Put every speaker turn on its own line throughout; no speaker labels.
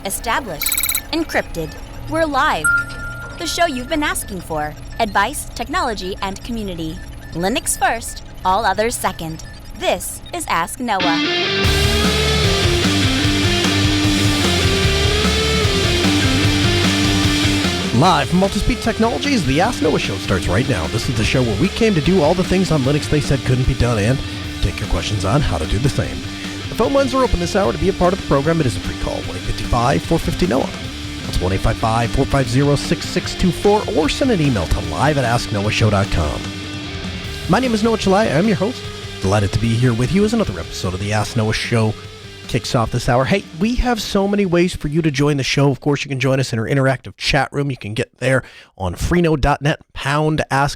Established. Encrypted. We're live. The show you've been asking for. Advice, technology, and community. Linux first, all others second. This is Ask Noah.
Live from Multispeed Technologies, the Ask Noah Show starts right now. This is the show where we came to do all the things on Linux they said couldn't be done and take your questions on how to do the same. The phone lines are open this hour. To be a part of the program, it is a free call, 1-855-450-NOAH. That's 1-855-450-6624, or send an email to live@asknoahshow.com. My name is Noah Chalai. I'm your host. Delighted to be here with you as another episode of the Ask Noah Show kicks off this hour. Hey, we have so many ways for you to join the show. Of course, you can join us in our interactive chat room. You can get there on freenode.net,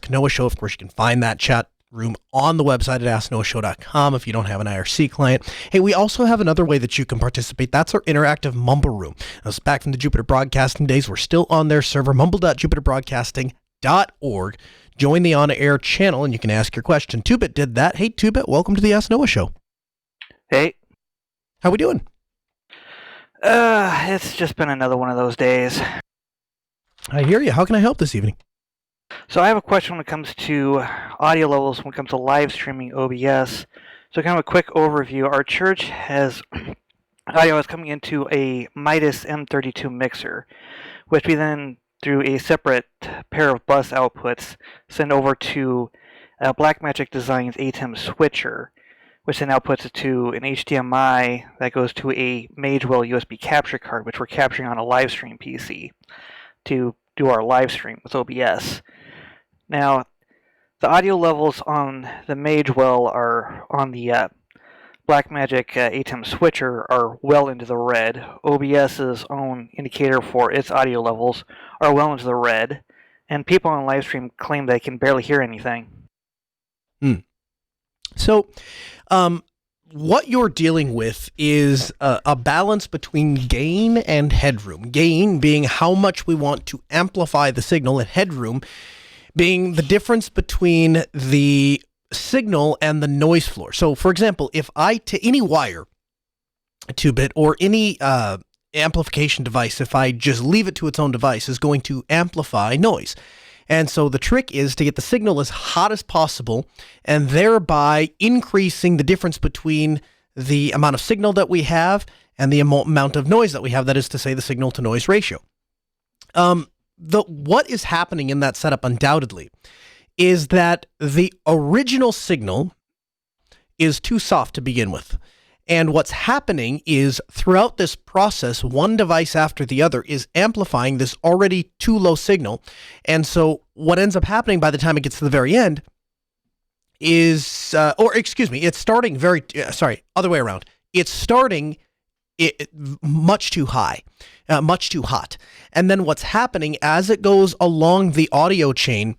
# Noah Show. Of course, you can find that chat room on the website at asknoahshow.com if you don't have an IRC client. Hey, we also have another way that you can participate. That's our interactive Mumble room. That's back from the Jupiter Broadcasting days. We're still on their server, mumble.jupiterbroadcasting.org. Join the on-air channel and you can ask your question. 2-Bit did that. Hey, 2-Bit, welcome to the Ask Noah Show.
Hey.
How we doing?
It's just been another one of those days.
I hear you. How can I help this evening?
So I have a question when it comes to audio levels, when it comes to live streaming OBS. So kind of a quick overview. Our church has audio is coming into a Midas M32 mixer, which we then, through a separate pair of bus outputs, send over to Blackmagic Design's ATEM switcher, which then outputs it to an HDMI that goes to a Magewell USB capture card, which we're capturing on a live stream PC to do our live stream with OBS. Now, the audio levels on the Magewell are on the Blackmagic ATEM switcher are well into the red. OBS's own indicator for its audio levels are well into the red, and people on live stream claim they can barely hear anything.
So, what you're dealing with is a balance between gain and headroom. Gain being how much we want to amplify the signal, and headroom being the difference between the signal and the noise floor. So, for example, if any wire, 2-bit, or any amplification device, if I just leave it to its own device, is going to amplify noise. And so the trick is to get the signal as hot as possible and thereby increasing the difference between the amount of signal that we have and the amount of noise that we have, that is to say the signal to noise ratio. What is happening in that setup undoubtedly is that the original signal is too soft to begin with. And what's happening is throughout this process, one device after the other is amplifying this already too low signal. And so what ends up happening by the time it gets to the very end is, it's starting other way around. It's starting much too high, much too hot. And then what's happening as it goes along the audio chain,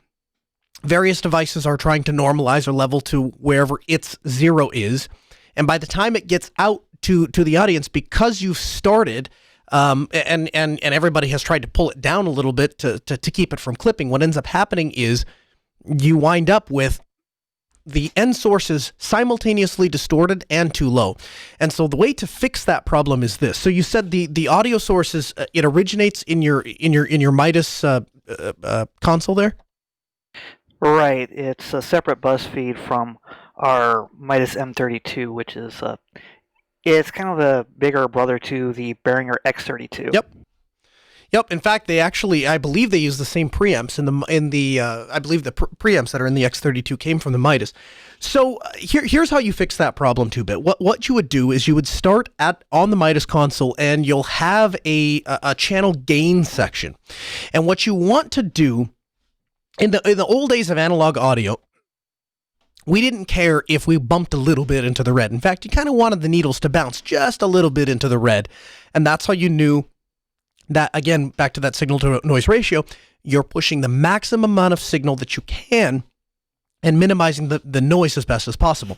various devices are trying to normalize or level to wherever its zero is. And by the time it gets out to the audience, because you've started, and everybody has tried to pull it down a little bit to keep it from clipping, what ends up happening is you wind up with the end sources simultaneously distorted and too low. And so the way to fix that problem is this. So you said the audio sources, it originates in your Midas console there?
Right. It's a separate bus feed from our Midas M32, which is it's kind of a bigger brother to the Behringer X32.
Yep. In fact, I believe they use the same preamps I believe the preamps that are in the X32 came from the Midas. So here's how you fix that problem, 2-bit. What you would do is you would start on the Midas console, and you'll have a channel gain section. And what you want to do in the old days of analog audio, we didn't care if we bumped a little bit into the red. In fact, you kind of wanted the needles to bounce just a little bit into the red. And that's how you knew that, again, back to that signal to noise ratio, you're pushing the maximum amount of signal that you can and minimizing the noise as best as possible.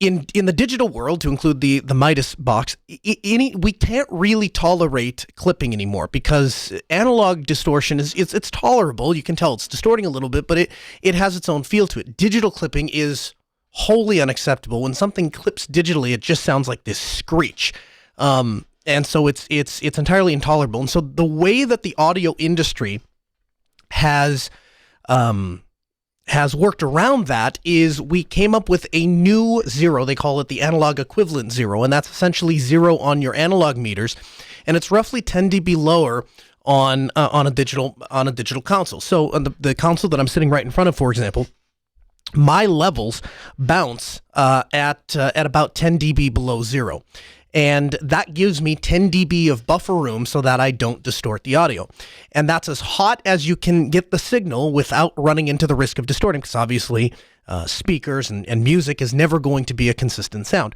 In the digital world, to include the Midas box, we can't really tolerate clipping anymore, because analog distortion it's tolerable. You can tell it's distorting a little bit, but it has its own feel to it. Digital clipping is wholly unacceptable. When something clips digitally, it just sounds like this screech. And so it's entirely intolerable. And so the way that the audio industry has worked around that is we came up with a new zero. They call it the analog equivalent zero, and that's essentially zero on your analog meters, and it's roughly 10 dB lower on a digital console. So on the console that I'm sitting right in front of, for example, my levels bounce at about 10 dB below zero. And that gives me 10 dB of buffer room so that I don't distort the audio. And that's as hot as you can get the signal without running into the risk of distorting, because obviously speakers and music is never going to be a consistent sound.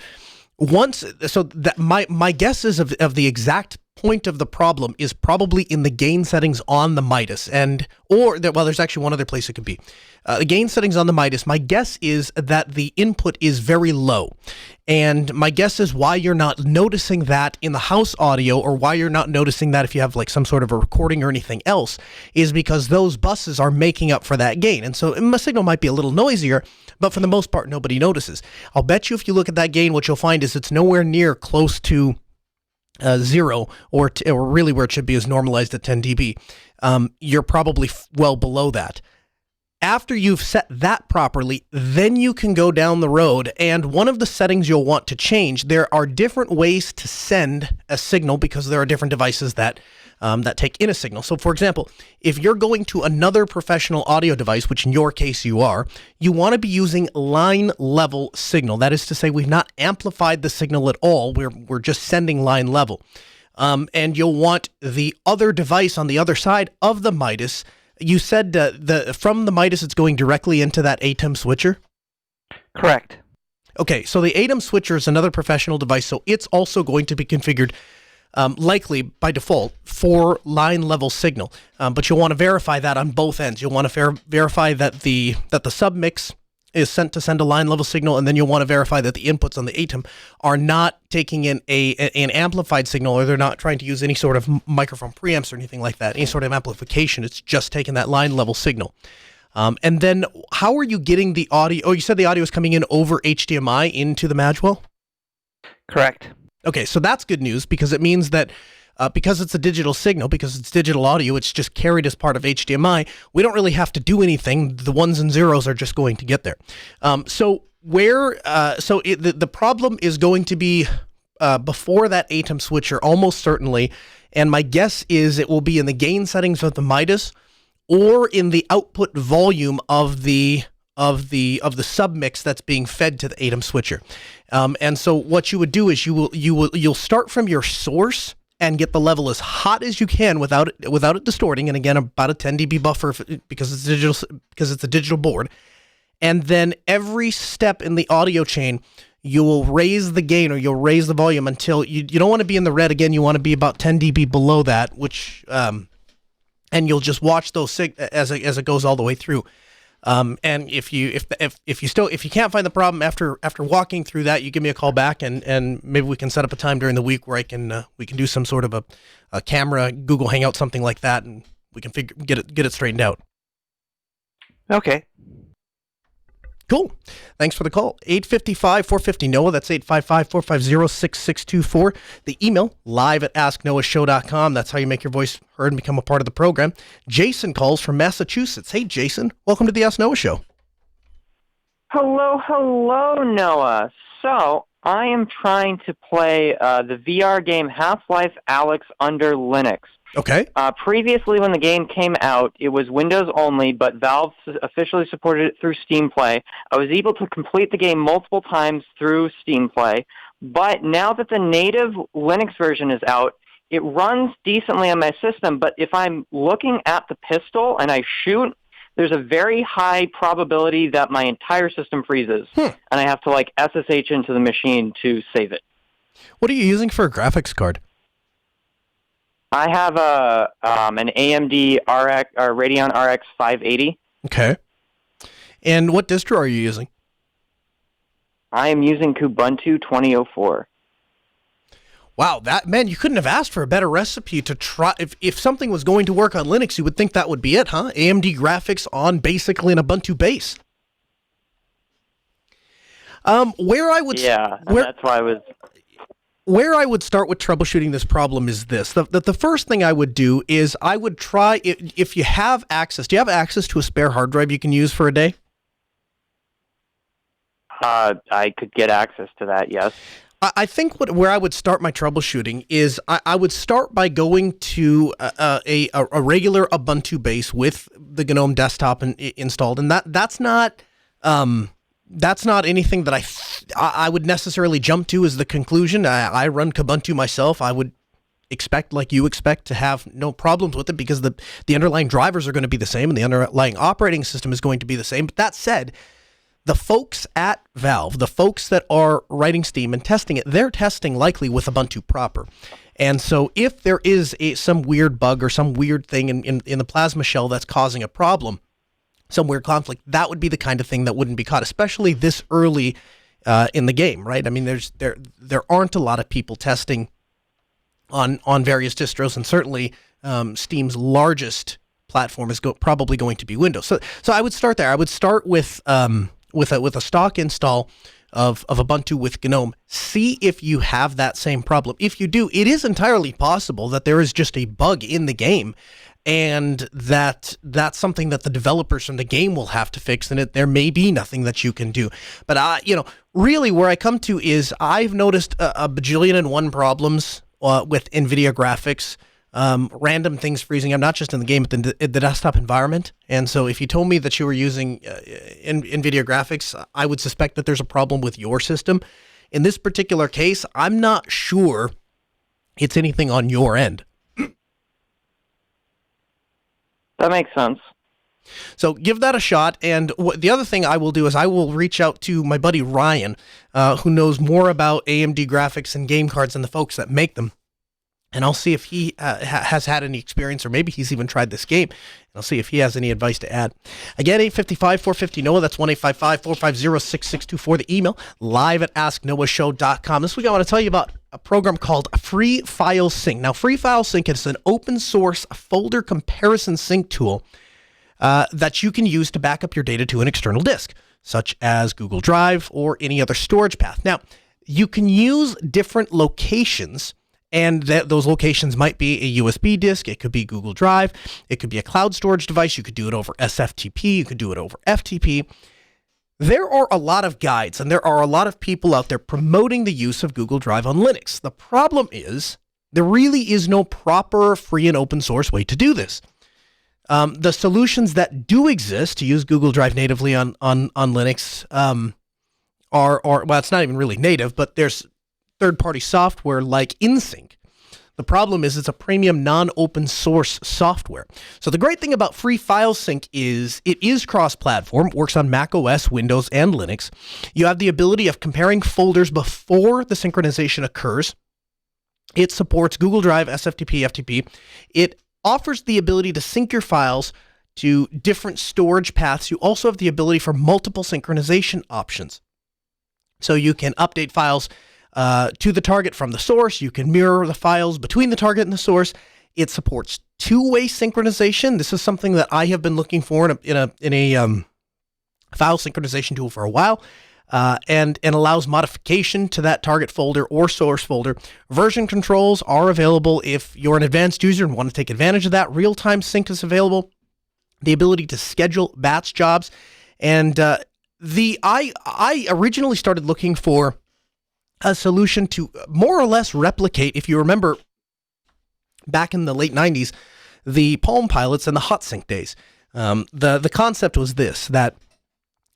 My guess is of the exact point of the problem is probably in the gain settings on the Midas, there's actually one other place it could be. The gain settings on the Midas, my guess is that the input is very low. And my guess is why you're not noticing that in the house audio, or why you're not noticing that if you have like some sort of a recording or anything else, is because those buses are making up for that gain. And so my signal might be a little noisier, but for the most part, nobody notices. I'll bet you if you look at that gain, what you'll find is it's nowhere near close to zero, or really where it should be is normalized at 10 dB. You're probably well below that. After you've set that properly, then you can go down the road, and one of the settings you'll want to change, there are different ways to send a signal because there are different devices that take in a signal. So for example, if you're going to another professional audio device, which in your case you are, you want to be using line level signal. That is to say, we've not amplified the signal at all. We're just sending line level. And you'll want the other device on the other side of the Midas. You said from the Midas, it's going directly into that ATEM switcher?
Correct.
Okay, so the ATEM switcher is another professional device, so it's also going to be configured likely by default for line level signal. But you'll want to verify that on both ends. You'll want to verify that the submix is sent to send a line level signal, and then you'll want to verify that the inputs on the ATEM are not taking in an amplified signal, or they're not trying to use any sort of microphone preamps or anything like that, any sort of amplification. It's just taking that line level signal. And then how are you getting the audio? Oh, you said the audio is coming in over HDMI into the Magwell?
Correct.
Okay, so that's good news, because it means that because it's a digital signal, because it's digital audio, it's just carried as part of HDMI. We don't really have to do anything. The ones and zeros are just going to get there. The problem is going to be before that ATEM switcher, almost certainly. And my guess is it will be in the gain settings of the Midas, or in the output volume of the submix that's being fed to the ATEM switcher. And so what you would do is you'll start from your source and get the level as hot as you can without it distorting, and again about a 10 dB buffer because it's a digital board. And then every step in the audio chain, you will raise the gain, or you'll raise the volume until you don't want to be in the red again. You want to be about 10 dB below that, which and you'll just watch those as it goes all the way through. And if you can't find the problem after walking through that, you give me a call back, and maybe we can set up a time during the week where we can do some sort of a camera, Google Hangout, something like that, and we can get it straightened out.
Okay.
Cool. Thanks for the call. 855-450-NOAH. That's 855-450-6624. The email, live@asknoahshow.com. That's how you make your voice heard and become a part of the program. Jason calls from Massachusetts. Hey, Jason. Welcome to the Ask Noah Show.
Hello, Noah. So, I am trying to play the VR game Half-Life Alyx under Linux.
Okay.
Previously, when the game came out, it was Windows only, but Valve officially supported it through Steam Play. I was able to complete the game multiple times through Steam Play, but now that the native Linux version is out, it runs decently on my system, but if I'm looking at the pistol and I shoot, there's a very high probability that my entire system freezes, and I have to SSH into the machine to save it.
What are you using for a graphics card?
I have an AMD Radeon RX 580.
Okay. And what distro are you using?
I am using Kubuntu 2004.
Wow, you couldn't have asked for a better recipe to try. If something was going to work on Linux, you would think that would be it, huh? AMD graphics on basically an Ubuntu base. That's why I was... where I would start with troubleshooting this problem is this. The first thing I would do is I would try, if you have access, do you have access to a spare hard drive you can use for a day?
I could get access to that, yes.
I think where I would start my troubleshooting is I would start by going to a regular Ubuntu base with the GNOME desktop installed, and that's not anything that I would necessarily jump to as the conclusion. I run Kubuntu myself. I would expect, like you expect, to have no problems with it because the underlying drivers are going to be the same and the underlying operating system is going to be the same. But that said, the folks at Valve, the folks that are writing Steam and testing it, they're testing likely with Ubuntu proper. And so if there is some weird bug or some weird thing in the Plasma shell that's causing a problem, some weird conflict, that would be the kind of thing that wouldn't be caught, especially this early in the game, right? I mean, there aren't a lot of people testing on various distros, and certainly Steam's largest platform is probably going to be Windows. So I would start there. I would start with a stock install of Ubuntu with GNOME. See if you have that same problem. If you do, it is entirely possible that there is just a bug in the game, and that's something that the developers from the game will have to fix, and there may be nothing that you can do. But really where I come to is I've noticed a bajillion and one problems with NVIDIA graphics. Random things freezing. I'm not just in the game, but the desktop environment. And so if you told me that you were using NVIDIA graphics, I would suspect that there's a problem with your system. In this particular case, I'm not sure it's anything on your end.
That makes sense.
So give that a shot. And the other thing I will do is I will reach out to my buddy Ryan, who knows more about AMD graphics and game cards than the folks that make them. And I'll see if he has had any experience, or maybe he's even tried this game. And I'll see if he has any advice to add. Again, 855-450-NOAH. That's 1-855-450-6624. The email, live@asknoahshow.com. This week I want to tell you about a program called Free File Sync. Now, Free File Sync is an open source folder comparison sync tool that you can use to back up your data to an external disk, such as Google Drive or any other storage path. Now, you can use different locations, and those locations might be a USB disk, it could be Google Drive, it could be a cloud storage device, you could do it over SFTP, you could do it over FTP. There are a lot of guides, and there are a lot of people out there promoting the use of Google Drive on Linux. The problem is, there really is no proper free and open source way to do this. The solutions that do exist to use Google Drive natively on Linux are well, it's not even really native, but there's third-party software like InSync. The problem is it's a premium non-open source software. So the great thing about Free File Sync is it is cross-platform, works on Mac OS, Windows, and Linux. You have the ability of comparing folders before the synchronization occurs. It supports Google Drive, SFTP, FTP. It offers the ability to sync your files to different storage paths. You also have the ability for multiple synchronization options. So you can update files to the target from the source. You can mirror the files between the target and the source. It supports two-way synchronization. This is something that I have been looking for in a file synchronization tool for a while, and allows modification to that target folder or source folder. Version controls are available if you're an advanced user and want to take advantage of that. Real-time sync is available. The ability to schedule batch jobs, and I originally started looking for a solution to more or less replicate, if you remember, back in the late 90s, the Palm Pilots and the HotSync days. The concept was this, that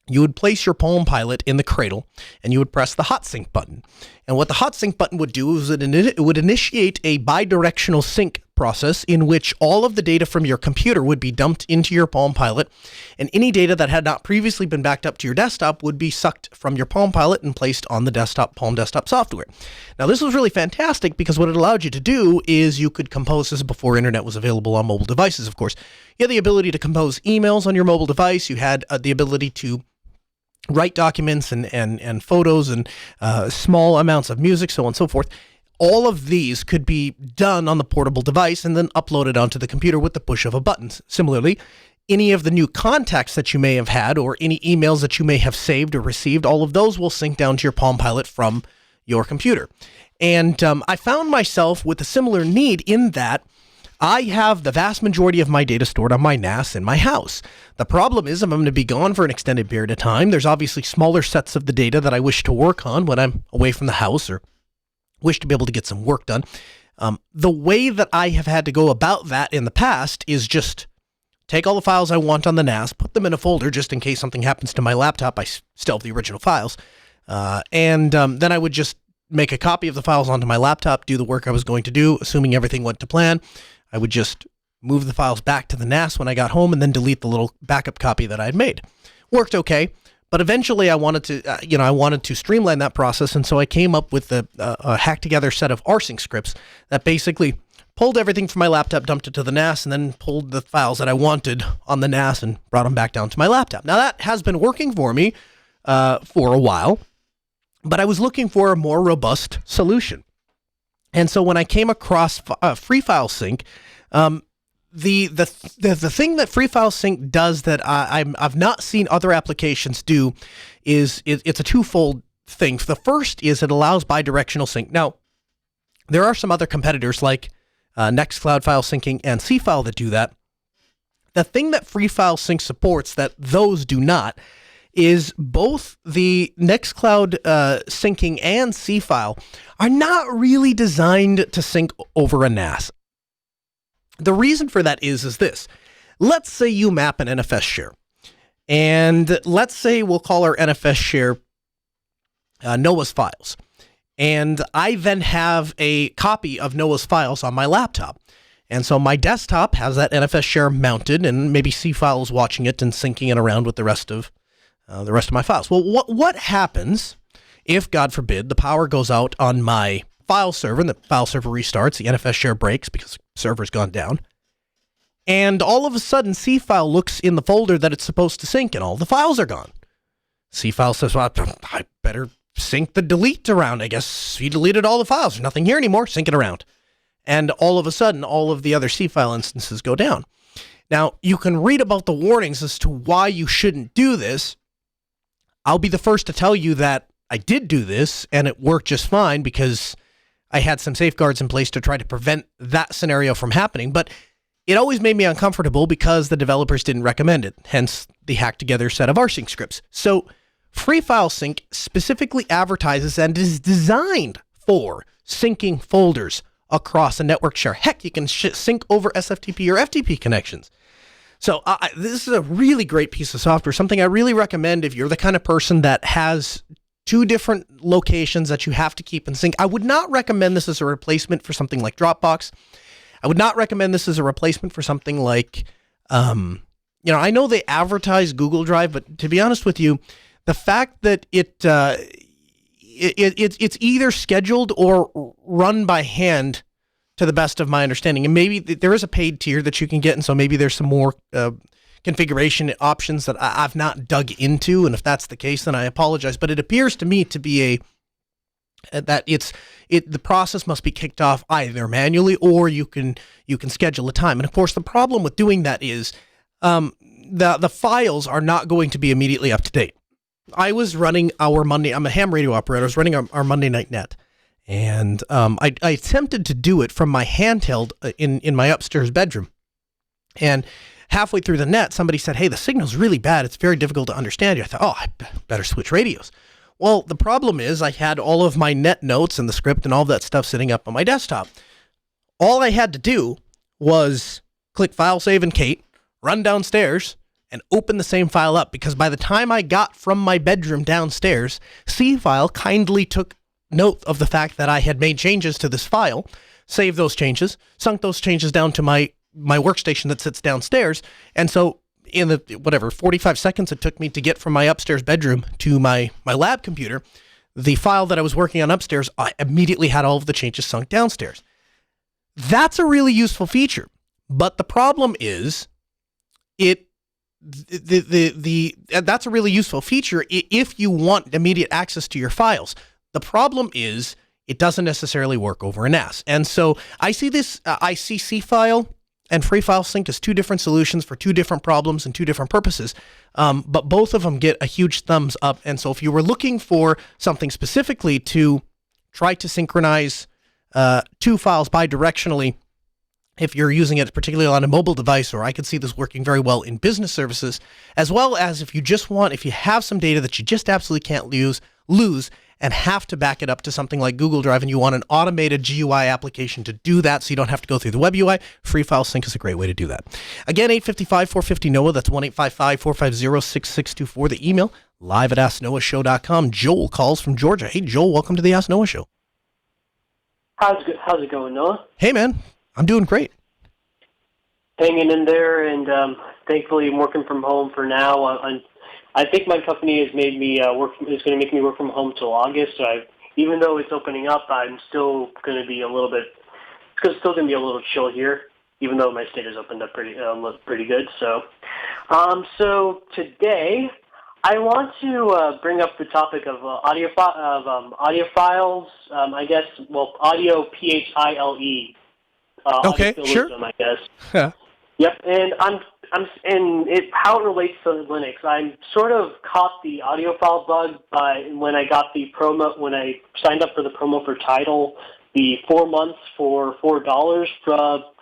you would place your Palm Pilot in the cradle, and you would press the HotSync button. And what the HotSync button would do is it would initiate a bidirectional sync process in which all of the data from your computer would be dumped into your Palm Pilot, and any data that had not previously been backed up to your desktop would be sucked from your Palm Pilot and placed on the desktop Palm desktop software. Now, this was really fantastic because what it allowed you to do is you could compose, this is before internet was available on mobile devices, of course. You had the ability to compose emails on your mobile device. You had the ability to write documents and photos and small amounts of music, so on and so forth. All of these could be done on the portable device and then uploaded onto the computer with the push of a button. Similarly, any of the new contacts that you may have had or any emails that you may have saved or received, all of those will sync down to your Palm Pilot from your computer. And I found myself with a similar need in that I have the vast majority of my data stored on my NAS in my house. The problem is I'm going to be gone for an extended period of time. There's obviously smaller sets of the data that I wish to work on when I'm away from the house or wish to be able to get some work done. The way that I have had to go about that in the past is just take all the files I want on the NAS, put them in a folder just in case something happens to my laptop. I still have the original files. And then I would just make a copy of the files onto my laptop, do the work I was going to do, assuming everything went to plan. I would just move the files back to the NAS when I got home and then delete the little backup copy that I had made. Worked okay, but eventually I wanted to streamline that process, and so I came up with a hacked together set of rsync scripts that basically pulled everything from my laptop, dumped it to the NAS, and then pulled the files that I wanted on the NAS and brought them back down to my laptop. Now that has been working for me for a while, but I was looking for a more robust solution. And so when I came across Free File Sync, the thing that Free File Sync does that I've not seen other applications do is it's a twofold thing. The first is it allows bidirectional sync. Now, there are some other competitors like Nextcloud File Syncing and Cfile that do that. The thing that Free File Sync supports that those do not is both the Nextcloud syncing and Cfile are not really designed to sync over a NAS. The reason for that is this. Let's say you map an NFS share. And let's say we'll call our NFS share Noah's files. And I then have a copy of Noah's files on my laptop. And so my desktop has that NFS share mounted, and maybe Cfile is watching it and syncing it around with the rest of my files. Well, what happens if, God forbid, the power goes out on my file server and the file server restarts, the NFS share breaks because the server's gone down, and all of a sudden Cfile looks in the folder that it's supposed to sync and all the files are gone. Cfile says, well, I better sync the delete around. I guess he deleted all the files. There's nothing here anymore. Sync it around. And all of a sudden, all of the other Cfile instances go down. Now, you can read about the warnings as to why you shouldn't do this. I'll be the first to tell you that I did do this, and it worked just fine because I had some safeguards in place to try to prevent that scenario from happening. But it always made me uncomfortable because the developers didn't recommend it, hence the hacked together set of rsync scripts. So Free File Sync specifically advertises and is designed for syncing folders across a network share. Heck, you can sync over SFTP or FTP connections. So this is a really great piece of software, something I really recommend if you're the kind of person that has two different locations that you have to keep in sync. I would not recommend this as a replacement for something like Dropbox. I would not recommend this as a replacement for something like, I know they advertise Google Drive, but to be honest with you, the fact that it's either scheduled or run by hand, to the best of my understanding, and maybe there is a paid tier that you can get, and so maybe there's some more configuration options that I've not dug into, and if that's the case, then I apologize. But it appears to me to be the process must be kicked off either manually or you can schedule a time. And of course, the problem with doing that is the files are not going to be immediately up to date. I was running I'm a ham radio operator. I was running our Monday Night Net. And I attempted to do it from my handheld in my upstairs bedroom. And halfway through the net, somebody said, hey, the signal's really bad. It's very difficult to understand you. I thought, I better switch radios. Well, the problem is I had all of my net notes and the script and all that stuff sitting up on my desktop. All I had to do was click File, Save, and Kate, run downstairs, and open the same file up. Because by the time I got from my bedroom downstairs, Cfile kindly took note of the fact that I had made changes to this file, saved those changes, sunk those changes down to my workstation that sits downstairs. And so in the 45 seconds it took me to get from my upstairs bedroom to my lab computer, the file that I was working on upstairs, I immediately had all of the changes sunk downstairs. That's a really useful feature. But the problem is that's a really useful feature if you want immediate access to your files. The problem is it doesn't necessarily work over a NAS. And so I see Cfile and Free File Sync as two different solutions for two different problems and two different purposes. But both of them get a huge thumbs up. And so if you were looking for something specifically to try to synchronize two files bidirectionally if you're using it particularly on a mobile device, or I could see this working very well in business services, as well as if you have some data that you just absolutely can't lose and have to back it up to something like Google Drive, and you want an automated GUI application to do that so you don't have to go through the web UI, Free File Sync is a great way to do that. Again, 855-450-NOAA, that's 1-855-450-6624. The email, live@asknoahshow.com. Joel calls from Georgia. Hey, Joel, welcome to the Ask Noah Show.
How's it going, Noah?
Hey, man, I'm doing great.
Hanging in there, and thankfully I'm working from home for now. I think my company has made me is going to make me work from home till August. So even though it's opening up, I'm still going to be a little bit. It's still going to be a little chill here, even though my state has opened up pretty good. So, so today I want to bring up the topic of audio files. I guess audio PHILE.
Okay, sure.
I guess.
Yeah.
Yep, and how it relates to Linux. I sort of caught the audiophile bug when I signed up for the promo for Tidal, the 4 months for $4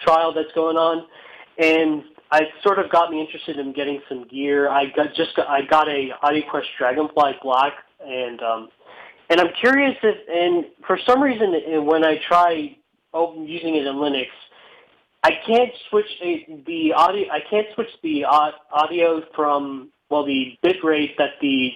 trial that's going on, and it sort of got me interested in getting some gear. I got a AudioQuest Dragonfly Black, and I'm curious and for some reason when I try using it in Linux, I can't switch the audio. I can't switch the audio from the bit rate that the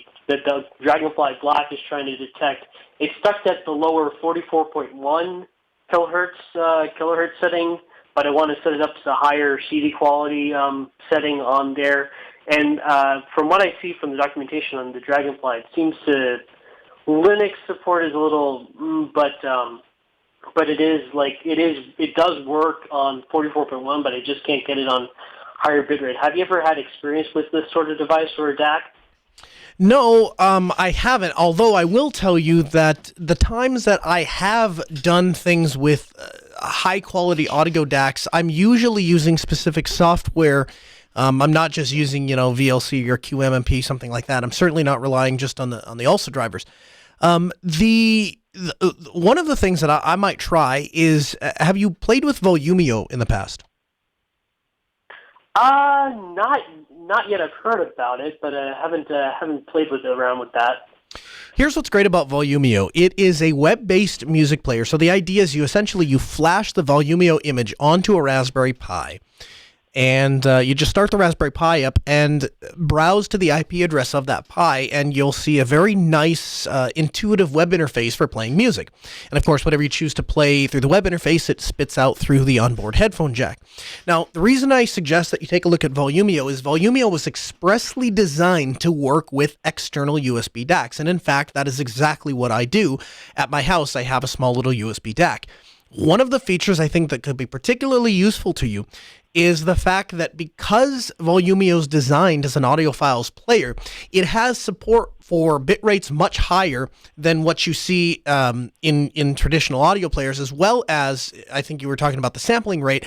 Dragonfly Black is trying to detect. It's stuck at the lower 44.1 kilohertz setting, but I want to set it up to the higher CD quality setting on there. And from what I see from the documentation on the Dragonfly, it seems to Linux support is a little, but it does work on 44.1, but I just can't get it on higher bitrate. Have you ever had experience with this sort of device or a DAC?
No, I haven't, although I will tell you that the times that I have done things with high-quality audio DACs, I'm usually using specific software. I'm not just using, VLC or QMMP, something like that. I'm certainly not relying just on the ALSA drivers. One of the things that I might try is, have you played with Volumio in the past?
Not yet. I've heard about it, but I haven't played around with that.
Here's what's great about Volumio. It is a web-based music player. So the idea is you flash the Volumio image onto a Raspberry Pi, and you just start the Raspberry Pi up and browse to the IP address of that Pi, and you'll see a very nice, intuitive web interface for playing music. And of course, whatever you choose to play through the web interface, it spits out through the onboard headphone jack. Now, the reason I suggest that you take a look at Volumio is Volumio was expressly designed to work with external USB DACs. And in fact, that is exactly what I do. At my house, I have a small little USB DAC. One of the features I think that could be particularly useful to you is the fact that because Volumio is designed as an audiophiles player, it has support for bit rates much higher than what you see in traditional audio players, as well as, I think you were talking about the sampling rate,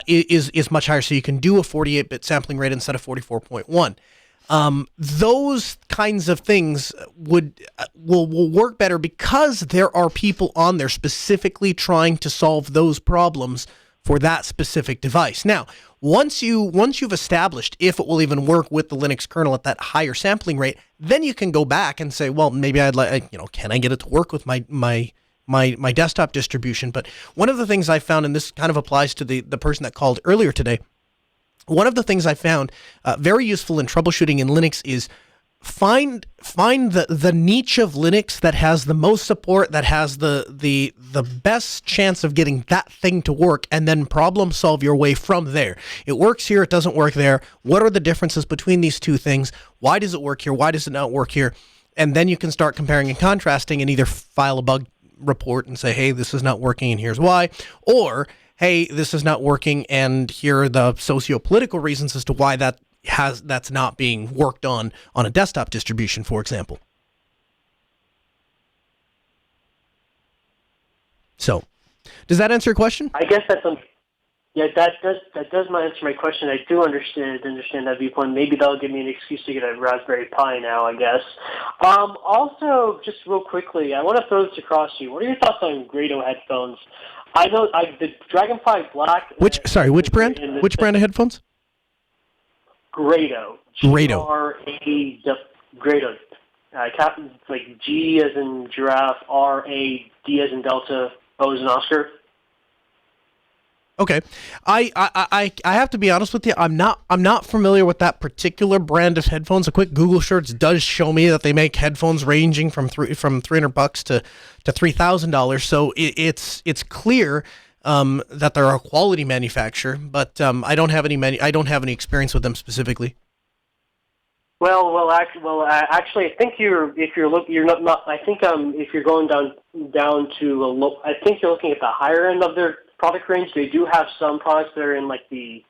is much higher, so you can do a 48-bit sampling rate instead of 44.1. Those kinds of things will work better because there are people on there specifically trying to solve those problems for that specific device. Now, once you've established if it will even work with the Linux kernel at that higher sampling rate, then you can go back and say, well, maybe I'd like, can I get it to work with my desktop distribution? But one of the things I found, and this kind of applies to the person that called earlier today, one of the things I found very useful in troubleshooting in Linux is find the niche of Linux that has the most support, that has the best chance of getting that thing to work, and then problem solve your way from there. It works here, it doesn't work there. What are the differences between these two things? Why does it work here? Why does it not work here? And then you can start comparing and contrasting and either file a bug report and say, hey, this is not working and here's why, or hey, this is not working and here are the socio-political reasons as to why that's not being worked on a desktop distribution, for example. So, does that answer your question?
I guess that's Yeah, that does answer my question. I do understand that viewpoint. Maybe that'll give me an excuse to get a Raspberry Pi now, I guess. Also, just real quickly, I want to throw this across to you. What are your thoughts on Grado headphones? I know the Dragonfly Black.
Which brand? Which brand of headphones?
Grado.
Grado.
Grado. Like G as in giraffe, R-A-D as in Delta, O as in Oscar.
Okay, I have to be honest with you. I'm not familiar with that particular brand of headphones. A quick Google search does show me that they make headphones ranging from $300 to $3,000. So it's clear that they're a quality manufacturer, but I don't have any experience with them specifically.
Actually, I think if you're going down to I think you're looking at the higher end of their product range. They do have some products that are in like the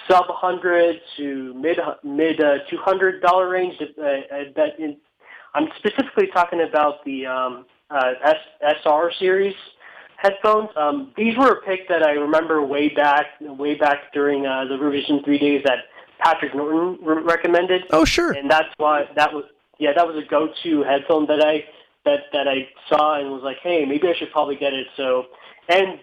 sub $100 to mid $200 range. I'm specifically talking about the SR series headphones. These were a pick that I remember way back during the Revision 3 days that Patrick Norton recommended.
Oh, sure.
And that's why that was a go-to headphone that I saw and was like, hey, maybe I should probably get it. So, and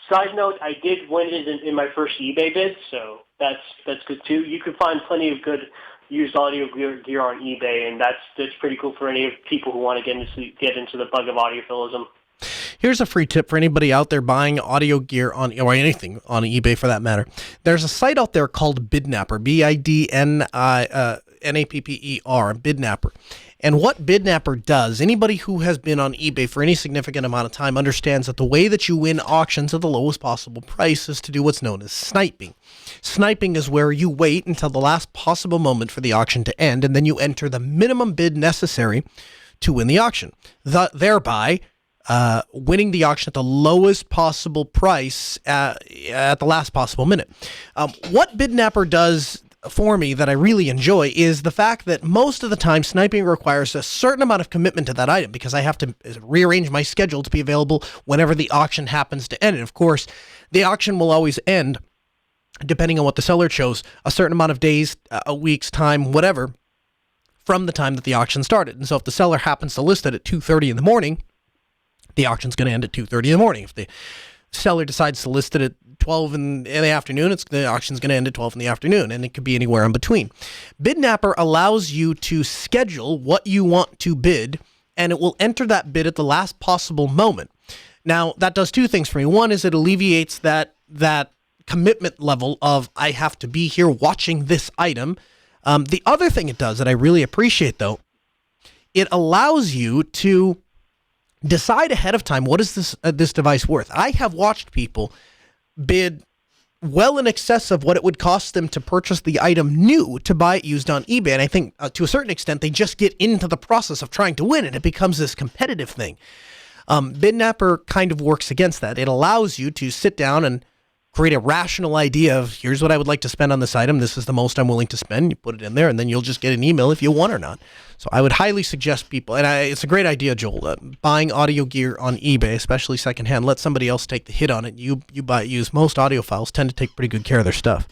side note, I did win it in my first eBay bid, so that's good too. You can find plenty of good used audio gear on eBay, and that's pretty cool for any people who want to get into the bug of audiophilism.
Here's a free tip for anybody out there buying audio gear or anything on eBay for that matter. There's a site out there called Bidnapper, Bidnapper, Bidnapper. And what Bidnapper does, anybody who has been on eBay for any significant amount of time understands that the way that you win auctions at the lowest possible price is to do what's known as sniping. Sniping is where you wait until the last possible moment for the auction to end, and then you enter the minimum bid necessary to win the auction, thereby winning the auction at the lowest possible price at the last possible minute. What Bidnapper does for me that I really enjoy is the fact that most of the time sniping requires a certain amount of commitment to that item because I have to rearrange my schedule to be available whenever the auction happens to end. And of course, the auction will always end, depending on what the seller chose, a certain amount of days, a week's time, whatever, from the time that the auction started. And so if the seller happens to list it at 2:30 in the morning, the auction's going to end at 2:30 in the morning. If the seller decides to list it at 12 in the afternoon, the auction's going to end at 12 in the afternoon, and it could be anywhere in between. Bidnapper allows you to schedule what you want to bid, and it will enter that bid at the last possible moment. Now, that does two things for me. One is it alleviates that commitment level of I have to be here watching this item. The other thing it does that I really appreciate, though, it allows you to decide ahead of time, what is this device worth? I have watched people bid well in excess of what it would cost them to purchase the item new to buy it used on eBay. And I think to a certain extent, they just get into the process of trying to win, and it becomes this competitive thing. Bidnapper kind of works against that. It allows you to sit down and create a rational idea of here's what I would like to spend on this item. This is the most I'm willing to spend. You put it in there, and then you'll just get an email if you want or not. So I would highly suggest people, and it's a great idea, Joel, buying audio gear on eBay, especially secondhand. Let somebody else take the hit on it. You buy it used. Most audiophiles tend to take pretty good care of their stuff.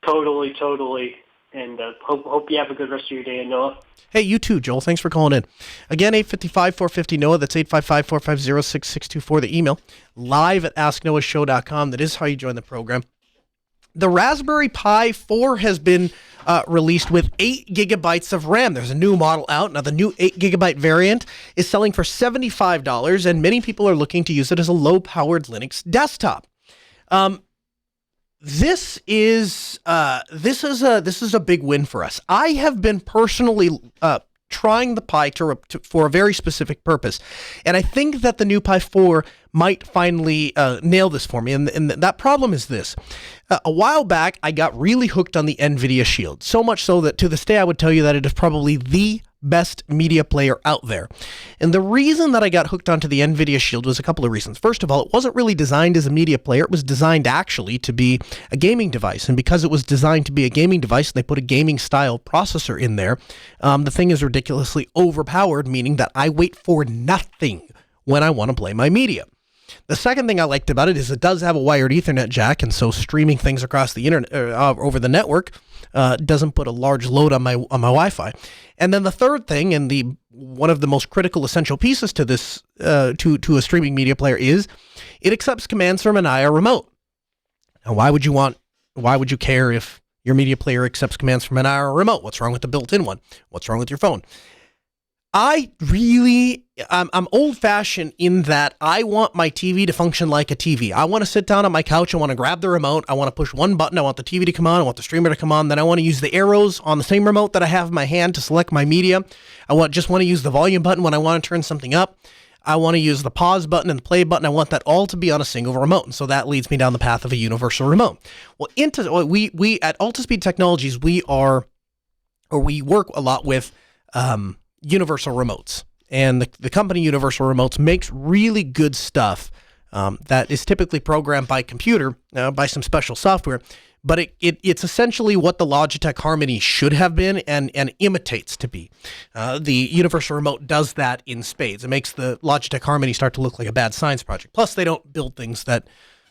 Totally. And hope you have a good rest of your day, Noah.
Hey, you too, Joel. Thanks for calling in. Again, 855-450-NOAH. That's 855-450-6624. The email, live@asknoahshow.com. That is how you join the program. The Raspberry Pi 4 has been released with 8 gigabytes of RAM. There's a new model out. Now, the new 8 gigabyte variant is selling for $75, and many people are looking to use it as a low-powered Linux desktop. This is a big win for us. I have been personally trying the Pi for a very specific purpose, and I think that the new Pi 4 might finally nail this for me. And that problem is this: a while back, I got really hooked on the NVIDIA Shield, so much so that to this day, I would tell you that it is probably the best media player out there. And the reason that I got hooked onto the NVIDIA Shield was a couple of reasons. First of all, it wasn't really designed as a media player. It was designed actually to be a gaming device. And because it was designed to be a gaming device, and they put a gaming style processor in there, the thing is ridiculously overpowered, meaning that I wait for nothing when I want to play my media. The second thing I liked about it is it does have a wired Ethernet jack, and so streaming things across the internet over the network doesn't put a large load on my Wi-Fi. And then the third thing, and the one of the most critical essential pieces to this to a streaming media player, is it accepts commands from an IR remote. Now, why would you care if your media player accepts commands from an IR remote? What's wrong with the built-in one? What's wrong with your phone? I'm old-fashioned in that I want my TV to function like a TV. I want to sit down on my couch. I want to grab the remote. I want to push one button. I want the TV to come on. I want the streamer to come on. Then I want to use the arrows on the same remote that I have in my hand to select my media. Just want to use the volume button when I want to turn something up. I want to use the pause button and the play button. I want that all to be on a single remote. And so that leads me down the path of a universal remote. Well, we at Altispeed Technologies, we work a lot with universal remotes, and the company Universal Remotes makes really good stuff that is typically programmed by computer, by some special software, but it's essentially what the Logitech Harmony should have been and imitates to be. The Universal Remote does that in spades. It makes the Logitech Harmony start to look like a bad science project. Plus, they don't build things that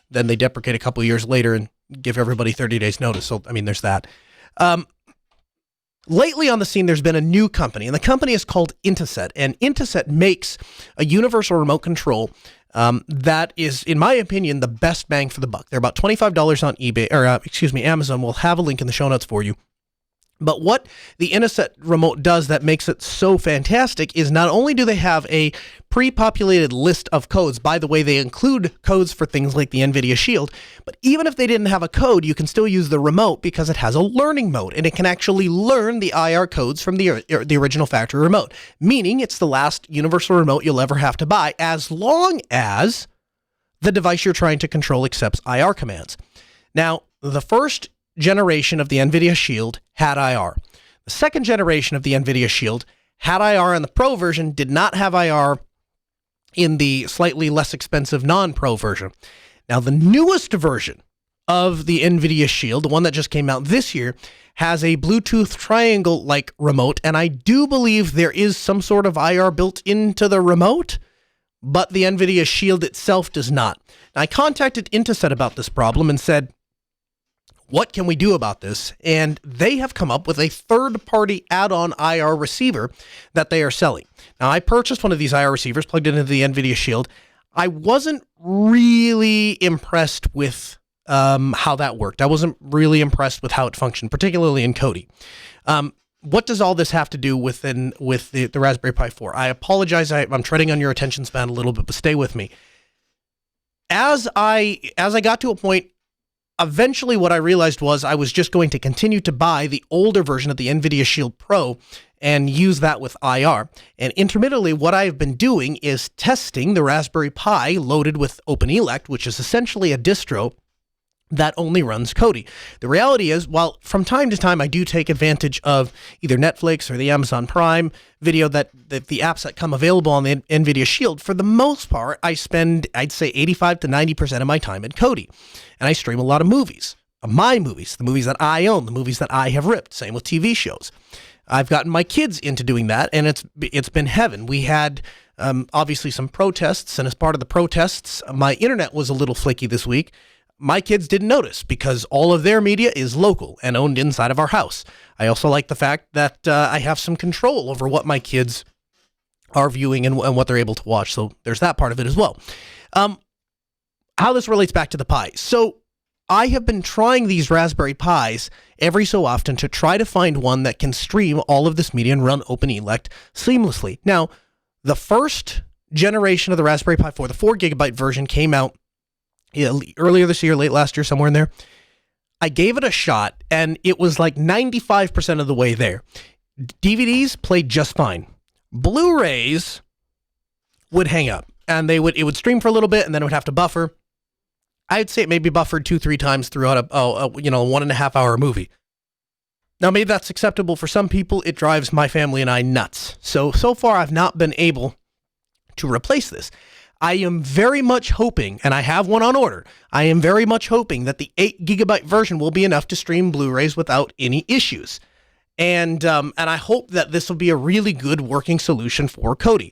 then they deprecate a couple of years later and give everybody 30 days notice. So, I mean, there's that. Lately on the scene, there's been a new company, and the company is called Intiset, and Intiset makes a universal remote control that is, in my opinion, the best bang for the buck. They're about $25 on eBay, or Amazon. We'll have a link in the show notes for you. But what the Intiset remote does that makes it so fantastic is not only do they have a pre-populated list of codes, by the way, they include codes for things like the NVIDIA Shield, but even if they didn't have a code, you can still use the remote because it has a learning mode, and it can actually learn the IR codes from the original factory remote, meaning it's the last universal remote you'll ever have to buy, as long as the device you're trying to control accepts IR commands. Now, the first generation of the NVIDIA Shield had IR. The second generation of the NVIDIA Shield had IR, and the Pro version did not have IR in the slightly less expensive non-Pro version. Now, the newest version of the NVIDIA Shield, the one that just came out this year, has a Bluetooth triangle-like remote, and I do believe there is some sort of IR built into the remote, but the NVIDIA Shield itself does not. Now, I contacted Intiset about this problem and said, what can we do about this? And they have come up with a third-party add-on IR receiver that they are selling. Now, I purchased one of these IR receivers, plugged it into the NVIDIA Shield. I wasn't really impressed with how that worked. I wasn't really impressed with how it functioned, particularly in Kodi. What does all this have to do with the Raspberry Pi 4? I apologize. I'm treading on your attention span a little bit, but stay with me. As I got to a point, eventually what I realized was I was just going to continue to buy the older version of the NVIDIA Shield Pro and use that with IR. And intermittently, what I've been doing is testing the Raspberry Pi loaded with OpenElect, which is essentially a distro that only runs Kodi. The reality is, while from time to time I do take advantage of either Netflix or the Amazon Prime video that the apps that come available on the NVIDIA Shield, for the most part, I spend, I'd say 85 to 90% of my time in Kodi. And I stream a lot of movies, my movies, the movies that I own, the movies that I have ripped, same with TV shows. I've gotten my kids into doing that, and it's been heaven. We had obviously some protests, and as part of the protests, my internet was a little flaky this week. My kids didn't notice because all of their media is local and owned inside of our house. I also like the fact that I have some control over what my kids are viewing and what they're able to watch. So there's that part of it as well. How this relates back to the Pi. So I have been trying these Raspberry Pis every so often to try to find one that can stream all of this media and run OpenElect seamlessly. Now, the first generation of the Raspberry Pi 4, the 4 gigabyte version, came out earlier this year, late last year, somewhere in there. I gave it a shot, and it was like 95% of the way there. DVDs played just fine. Blu-rays would hang up, and it would stream for a little bit, and then it would have to buffer. I'd say it maybe buffered 2-3 times throughout a 1.5 hour movie. Now, maybe that's acceptable for some people. It drives my family and I nuts. So far, I've not been able to replace this. I am very much hoping, and I have one on order, I am very much hoping that the 8 gigabyte version will be enough to stream Blu-rays without any issues. And I hope that this will be a really good working solution for Kodi.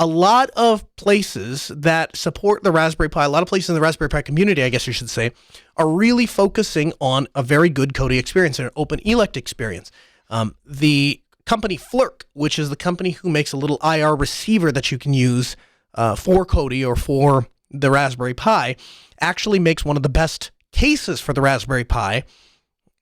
A lot of places that support the Raspberry Pi, a lot of places in the Raspberry Pi community, I guess you should say, are really focusing on a very good Kodi experience and an open elect experience. The company Flirk, which is the company who makes a little IR receiver that you can use for Kodi or for the Raspberry Pi, actually makes one of the best cases for the Raspberry Pi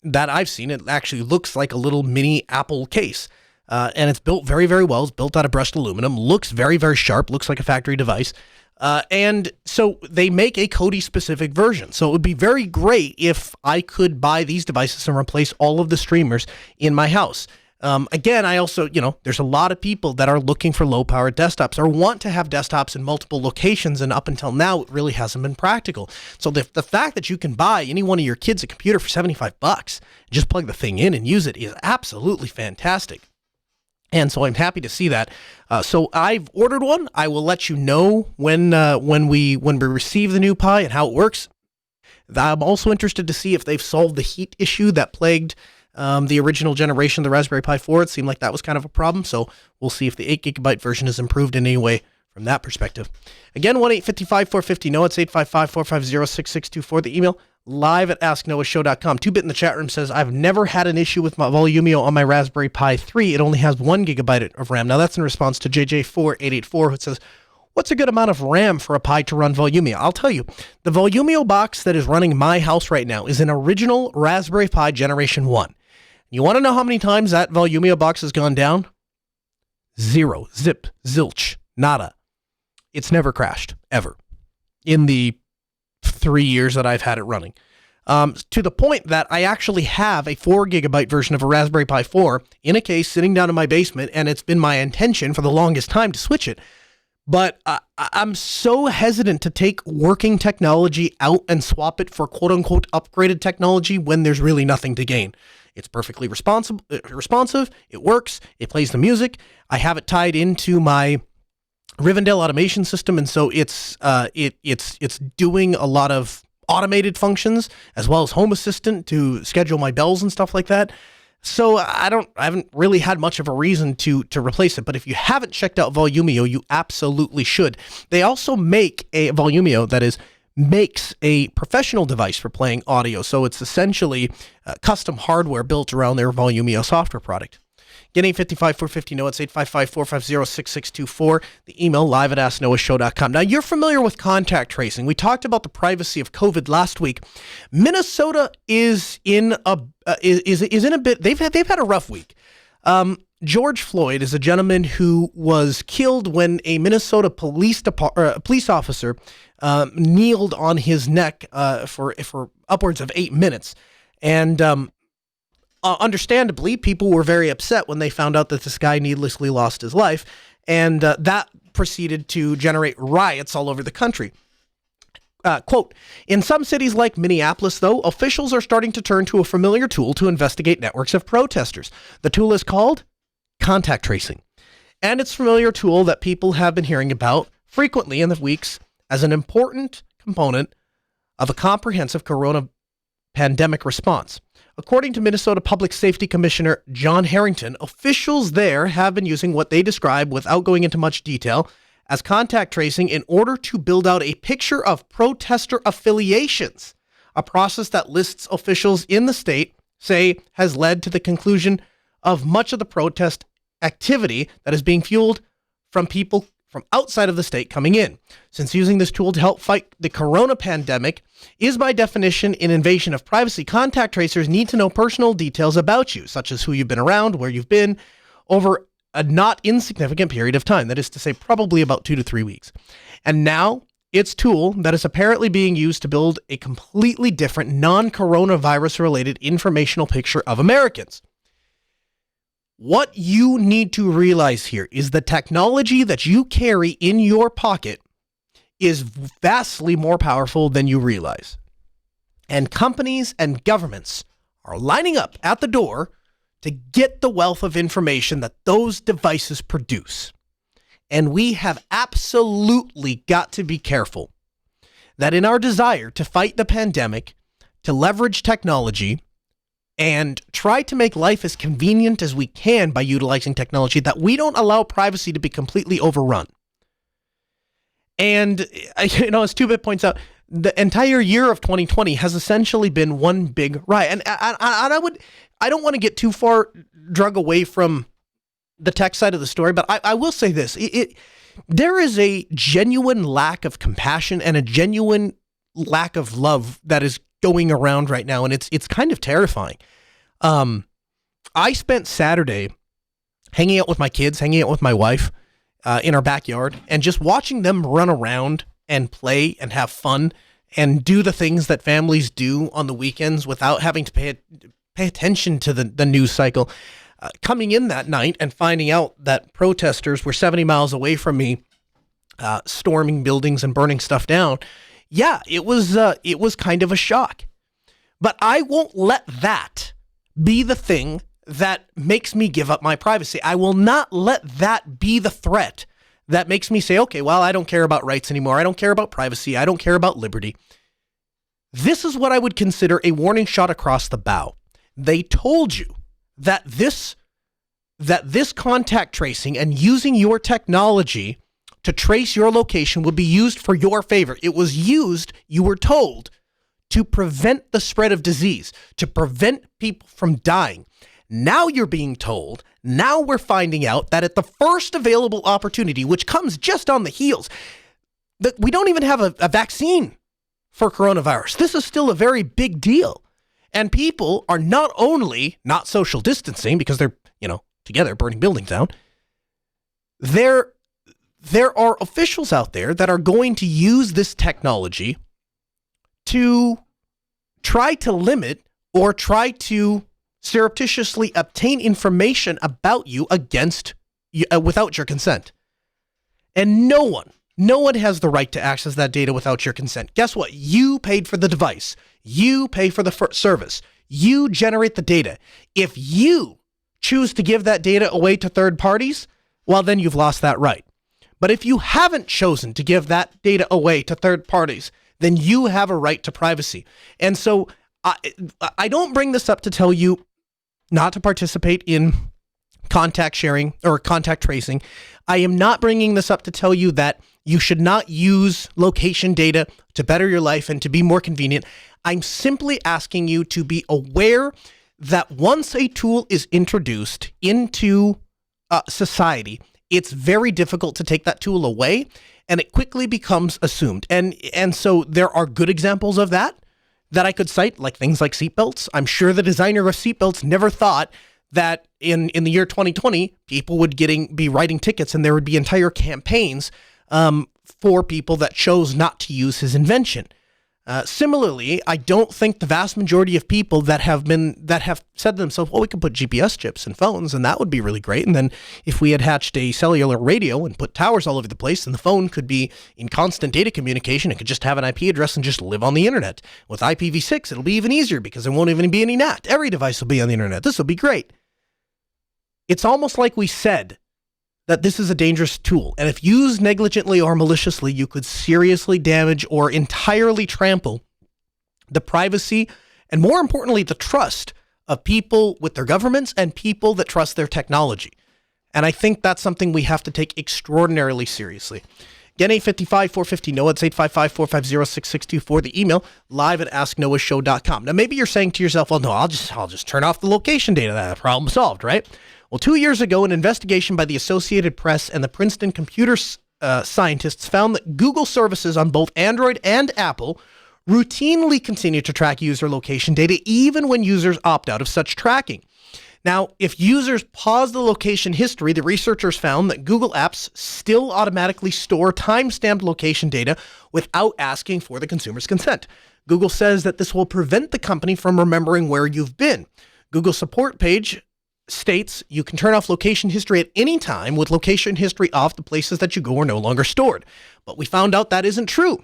that I've seen. It actually looks like a little mini Apple case. And it's built very, very well. It's built out of brushed aluminum, looks very, very sharp, looks like a factory device. And so they make a Kodi-specific version. So it would be very great if I could buy these devices and replace all of the streamers in my house. Again, I also, there's a lot of people that are looking for low-power desktops or want to have desktops in multiple locations, and up until now, it really hasn't been practical. So the fact that you can buy any one of your kids a computer for $75, just plug the thing in and use it, is absolutely fantastic. And so I'm happy to see that. So I've ordered one. I will let you know when we receive the new Pi and how it works. I'm also interested to see if they've solved the heat issue that plagued the original generation of the Raspberry Pi 4. It seemed like that was kind of a problem. So we'll see if the 8GB version is improved in any way from that perspective. Again, 1-855-450-NOAH. It's 855-450-6624. The email, live@asknoahshow.com. 2bit in the chat room says, I've never had an issue with my Volumio on my Raspberry Pi 3. It only has 1GB of RAM. Now, that's in response to JJ4884, who says, what's a good amount of RAM for a Pi to run Volumio? I'll tell you, the Volumio box that is running my house right now is an original Raspberry Pi Generation 1. You want to know how many times that Volumio box has gone down? 0. Zip. Zilch. Nada. It's never crashed, ever, in the 3 years that I've had it running. To the point that I actually have a 4GB version of a Raspberry Pi 4 in a case sitting down in my basement, and it's been my intention for the longest time to switch it. But I'm so hesitant to take working technology out and swap it for quote-unquote upgraded technology when there's really nothing to gain. It's perfectly responsive, it works, it plays the music. I have it tied into my Rivendell automation system, and so it's doing a lot of automated functions as well as Home Assistant to schedule my bells and stuff like that. So I haven't really had much of a reason to replace it. But if you haven't checked out Volumio, you absolutely should. They also make a Volumio that makes a professional device for playing audio. So it's essentially custom hardware built around their Volumio software product. Again, 855-450-NOAH. It's 855-450-6624. The email, live@asknoahshow.com. Now, you're familiar with contact tracing. We talked about the privacy of COVID last week. Minnesota is in a bit. They've had a rough week. George Floyd is a gentleman who was killed when a Minnesota police officer kneeled on his neck for upwards of 8 minutes, and understandably, people were very upset when they found out that this guy needlessly lost his life, and that proceeded to generate riots all over the country. Quote, in some cities like Minneapolis, though, officials are starting to turn to a familiar tool to investigate networks of protesters. The tool is called contact tracing, and it's a familiar tool that people have been hearing about frequently in the weeks as an important component of a comprehensive corona pandemic response. According to Minnesota Public Safety Commissioner John Harrington, officials there have been using what they describe, without going into much detail, as contact tracing in order to build out a picture of protester affiliations, a process that lists officials in the state say has led to the conclusion of much of the protest activity that is being fueled from people from outside of the state coming in. Since using this tool to help fight the corona pandemic is by definition an invasion of privacy, contact tracers need to know personal details about you, such as who you've been around, where you've been, over a not insignificant period of time. That is to say, probably about 2 to 3 weeks. And now its tool that is apparently being used to build a completely different non-coronavirus related informational picture of Americans. What you need to realize here is the technology that you carry in your pocket is vastly more powerful than you realize. And companies and governments are lining up at the door to get the wealth of information that those devices produce. And we have absolutely got to be careful that in our desire to fight the pandemic, to leverage technology, and try to make life as convenient as we can by utilizing technology, that we don't allow privacy to be completely overrun. And, as 2-Bit points out, the entire year of 2020 has essentially been one big riot. And I don't want to get too far drug away from the tech side of the story, but I will say this. There is a genuine lack of compassion and a genuine lack of love that is going around right now, and it's kind of terrifying. I spent Saturday hanging out with my kids, hanging out with my wife in our backyard, and just watching them run around and play and have fun and do the things that families do on the weekends without having to pay attention to the news cycle. Coming in that night and finding out that protesters were 70 miles away from me, storming buildings and burning stuff down. Yeah, it was kind of a shock. But I won't let that be the thing that makes me give up my privacy. I will not let that be the threat that makes me say, okay, well, I don't care about rights anymore. I don't care about privacy. I don't care about liberty. This is what I would consider a warning shot across the bow. They told you that this contact tracing and using your technology to trace your location would be used for your favor. It was used, you were told, to prevent the spread of disease, to prevent people from dying. Now you're being told, now we're finding out that at the first available opportunity, which comes just on the heels, that we don't even have a vaccine for coronavirus. This is still a very big deal. And people are not only not social distancing because they're, together burning buildings down. There are officials out there that are going to use this technology to try to limit or try to surreptitiously obtain information about you without your consent. And no one has the right to access that data without your consent. Guess what? You paid for the device. You pay for the service. You generate the data. If you choose to give that data away to third parties, well, then you've lost that right. But if you haven't chosen to give that data away to third parties, then you have a right to privacy. And so I don't bring this up to tell you not to participate in contact sharing or contact tracing. I am not bringing this up to tell you that you should not use location data to better your life and to be more convenient. I'm simply asking you to be aware that once a tool is introduced into society, it's very difficult to take that tool away, and it quickly becomes assumed. And so there are good examples of that I could cite, like things like seatbelts. I'm sure the designer of seatbelts never thought that in the year 2020, people would be writing tickets and there would be entire campaigns for people that chose not to use his invention. Similarly, I don't think the vast majority of people that have said to themselves, well, we could put GPS chips in phones and that would be really great. And then if we had hatched a cellular radio and put towers all over the place, then the phone could be in constant data communication. It could just have an IP address and just live on the internet. With IPv6, it'll be even easier because there won't even be any NAT. Every device will be on the internet. This will be great. It's almost like we said that this is a dangerous tool, and if used negligently or maliciously, you could seriously damage or entirely trample the privacy and, more importantly, the trust of people with their governments and people that trust their technology. And I think that's something we have to take extraordinarily seriously. Again, 855-450-NOAH, it's 855-450-6624, the email, live@asknoahshow.com. Now, maybe you're saying to yourself, well, no, I'll just turn off the location data. That problem solved, right? Well, 2 years ago, an investigation by the Associated Press and the Princeton computer scientists found that Google services on both Android and Apple routinely continue to track user location data even when users opt out of such tracking. Now, if users pause the location history, the researchers found that Google apps still automatically store timestamped location data without asking for the consumer's consent. Google says that this will prevent the company from remembering where you've been. Google's support page states you can turn off location history at any time. With location history off, the places that you go are no longer stored. But we found out that isn't true.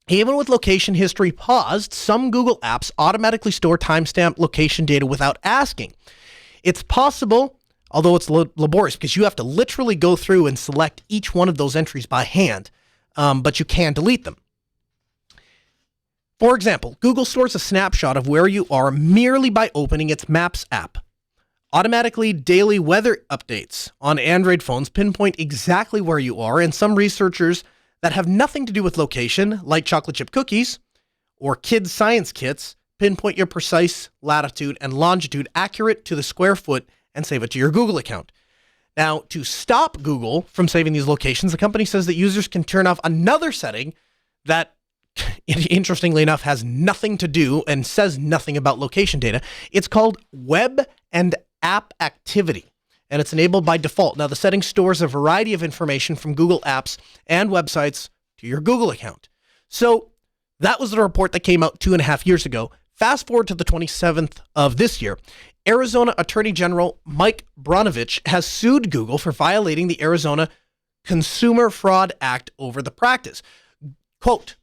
Even with location history paused, some Google apps automatically store timestamp location data without asking. It's possible, although it's laborious, because you have to literally go through and select each one of those entries by hand, but you can delete them. For example, Google stores a snapshot of where you are merely by opening its Maps app. Automatically daily weather updates on Android phones pinpoint exactly where you are, and some researchers that have nothing to do with location, like chocolate chip cookies or kids' science kits, pinpoint your precise latitude and longitude accurate to the square foot and save it to your Google account. Now, to stop Google from saving these locations, the company says that users can turn off another setting that, interestingly enough, has nothing to do and says nothing about location data. It's called Web and App Activity, and it's enabled by default. Now, the setting stores a variety of information from Google apps and websites to your Google account. So that was the report that came out 2.5 years ago. Fast forward to the 27th of this year. Arizona Attorney General Mike Brnovich has sued Google for violating the Arizona Consumer Fraud Act over the practice. Quote,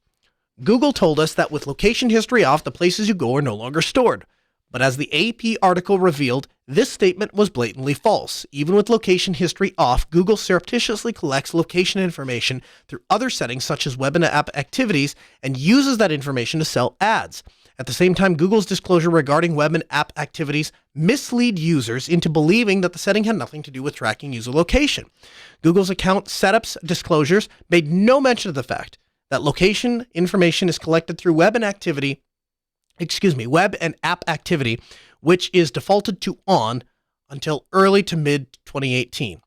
Google told us that with location history off, the places you go are no longer stored. But as the AP article revealed, this statement was blatantly false. Even with location history off, Google surreptitiously collects location information through other settings such as web and app activities and uses that information to sell ads. At the same time, Google's disclosure regarding web and app activities mislead users into believing that the setting had nothing to do with tracking user location. Google's account setups disclosures made no mention of the fact that location information is collected through web and app activity, which is defaulted to on until early to mid 2018.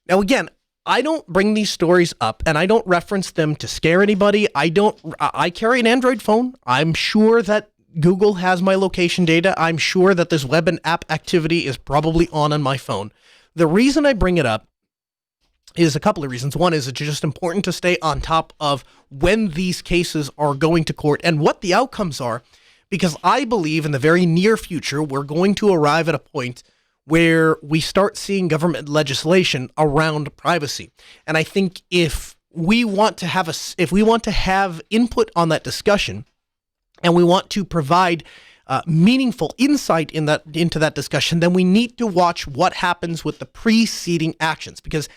Now, again, I don't bring these stories up and I don't reference them to scare anybody. I carry an Android phone. I'm sure that Google has my location data. I'm sure that this web and app activity is probably on my phone. The reason I bring it up is a couple of reasons. One is it's just important to stay on top of when these cases are going to court and what the outcomes are, because I believe in the very near future, we're going to arrive at a point where we start seeing government legislation around privacy. And I think if we want to have input on that discussion, and we want to provide meaningful insight into that discussion, then we need to watch what happens with the preceding actions, because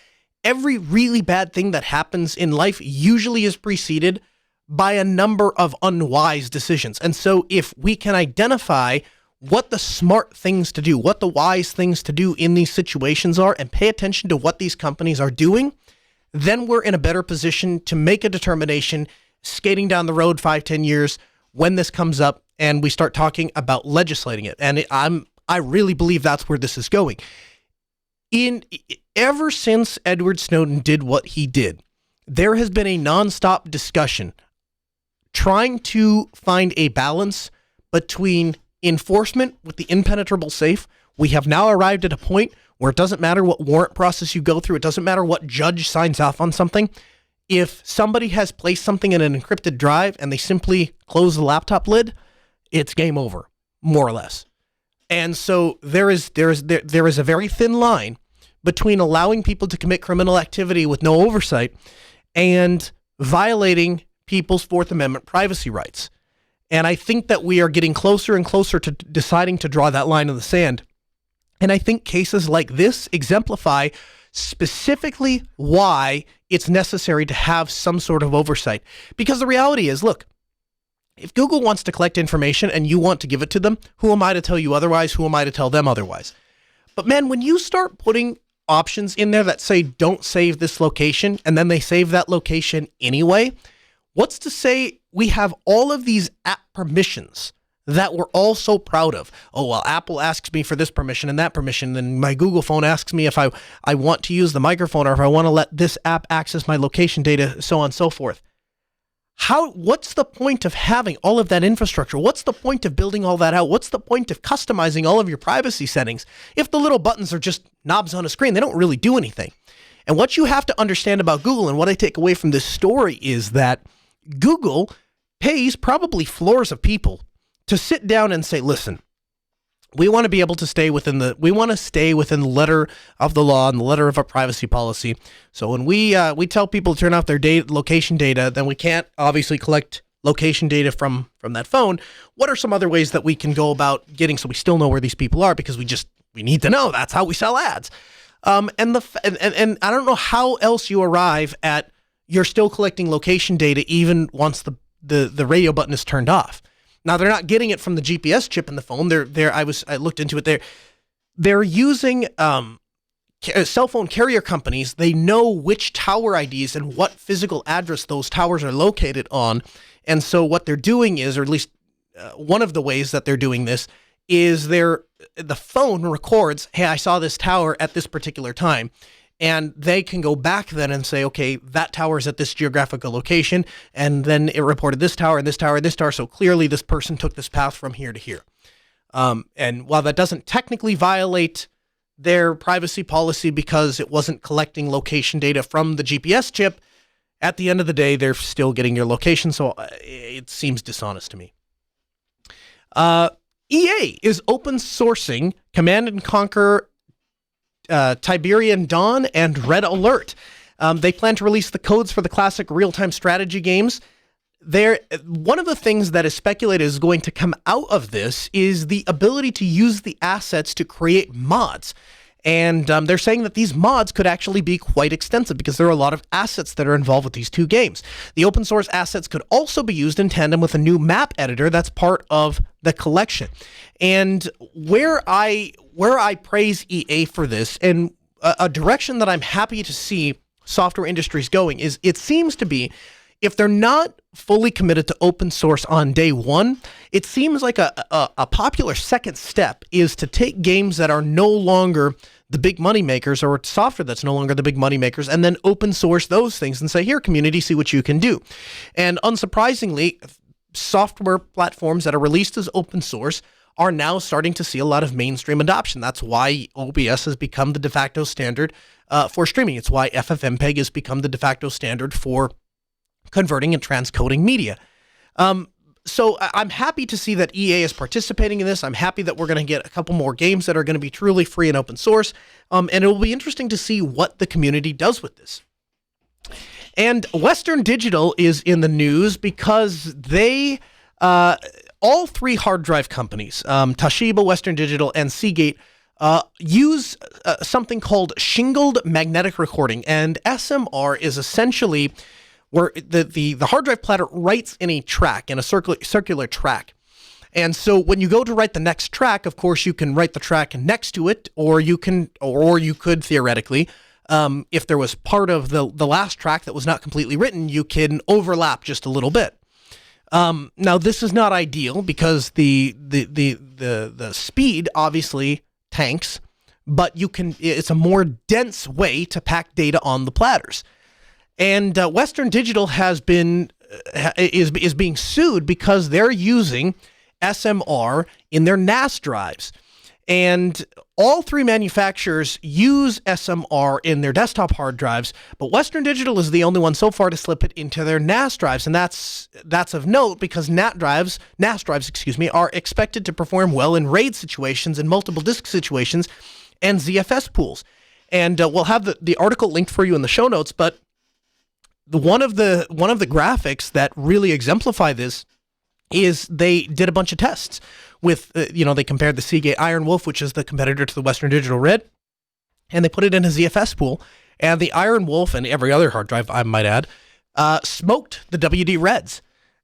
every really bad thing that happens in life usually is preceded by a number of unwise decisions. And so if we can identify what the smart things to do, what the wise things to do in these situations are, and pay attention to what these companies are doing, then we're in a better position to make a determination skating down the road 5-10 years when this comes up and we start talking about legislating it. And I really believe that's where this is going. Ever since Edward Snowden did what he did, there has been a nonstop discussion trying to find a balance between enforcement with the impenetrable safe. We have now arrived at a point where it doesn't matter what warrant process you go through. It doesn't matter what judge signs off on something. If somebody has placed something in an encrypted drive and they simply close the laptop lid, it's game over, more or less. And so there is a very thin line between allowing people to commit criminal activity with no oversight and violating people's Fourth Amendment privacy rights. And I think that we are getting closer and closer to deciding to draw that line in the sand. And I think cases like this exemplify specifically why it's necessary to have some sort of oversight. Because the reality is, look, if Google wants to collect information and you want to give it to them, who am I to tell you otherwise? Who am I to tell them otherwise? But man, when you start putting options in there that say, don't save this location, and then they save that location anyway, what's to say we have all of these app permissions that we're all so proud of? Oh, well, Apple asks me for this permission and that permission, and my Google phone asks me if I want to use the microphone or if I want to let this app access my location data, so on and so forth. What's the point of having all of that infrastructure? What's the point of building all that out? What's the point of customizing all of your privacy settings if the little buttons are just knobs on a screen? They don't really do anything. And what you have to understand about Google, and what I take away from this story, is that Google pays probably floors of people to sit down and say, listen, we want to be able to stay within the letter of the law and the letter of our privacy policy. So when we tell people to turn off their location data, then we can't obviously collect location data from that phone. What are some other ways that we can go about getting so we still know where these people are? Because we need to know. That's how we sell ads. And I don't know how else you arrive at you're still collecting location data even once the radio button is turned off. Now they're not getting it from the GPS chip in the phone. I looked into it. They're using cell phone carrier companies. They know which tower IDs and what physical address those towers are located on. And so what they're doing is, or at least one of the ways that they're doing this, is the phone records, hey, I saw this tower at this particular time. And they can go back then and say, okay, that tower is at this geographical location, and then it reported this tower and this tower and this tower, so clearly this person took this path from here to here. And while that doesn't technically violate their privacy policy because it wasn't collecting location data from the GPS chip, at the end of the day, they're still getting your location, so it seems dishonest to me. EA is open sourcing Command & Conquer Tiberian Dawn and Red Alert. They plan to release the codes for the classic real-time strategy games. One of the things that is speculated is going to come out of this is the ability to use the assets to create mods. And they're saying that these mods could actually be quite extensive because there are a lot of assets that are involved with these two games. The open source assets could also be used in tandem with a new map editor that's part of the collection. And where I praise EA for this, and a direction that I'm happy to see software industries going, is it seems to be, if they're not fully committed to open source on day one, it seems like a popular second step is to take games that are no longer the big money makers, or software that's no longer the big money makers, and then open source those things and say, here, community, see what you can do. And unsurprisingly, software platforms that are released as open source are now starting to see a lot of mainstream adoption. That's why OBS has become the de facto standard for streaming. It's why FFmpeg has become the de facto standard for converting and transcoding media. So I'm happy to see that EA is participating in this. I'm happy that we're going to get a couple more games that are going to be truly free and open source. And it will be interesting to see what the community does with this. And Western Digital is in the news because they, all three hard drive companies, Toshiba, Western Digital, and Seagate, use something called Shingled magnetic recording. And SMR is essentially where the hard drive platter writes in a track, in a circular track. And so when you go to write the next track, of course, you can write the track next to it, or you could theoretically, if there was part of the last track that was not completely written, you can overlap just a little bit. Now this is not ideal because the speed obviously tanks, but it's a more dense way to pack data on the platters. And Western Digital is being sued because they're using SMR in their NAS drives. And all three manufacturers use SMR in their desktop hard drives, but Western Digital is the only one so far to slip it into their NAS drives. And that's of note because NAS drives, are expected to perform well in RAID situations and multiple disk situations and ZFS pools. And we'll have the article linked for you in the show notes, but one of the graphics that really exemplify this is they did a bunch of tests with, they compared the Seagate Iron Wolf, which is the competitor to the Western Digital Red, and they put it in a ZFS pool, and the Iron Wolf and every other hard drive, I might add, smoked the WD Reds.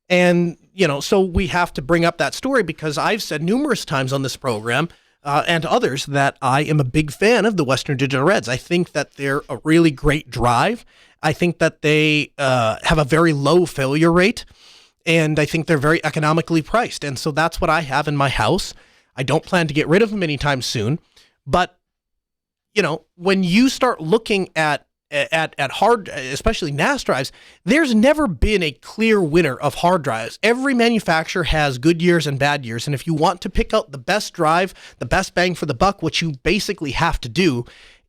And, so we have to bring up that story because I've said numerous times on this program and others that I am a big fan of the Western Digital Reds. I think that they're a really great drive. I think that they have a very low failure rate, and I think they're very economically priced. And so that's what I have in my house. I don't plan to get rid of them anytime soon. But, when you start looking at hard, especially NAS drives, there's never been a clear winner of hard drives. Every manufacturer has good years and bad years. And if you want to pick out the best drive, the best bang for the buck, what you basically have to do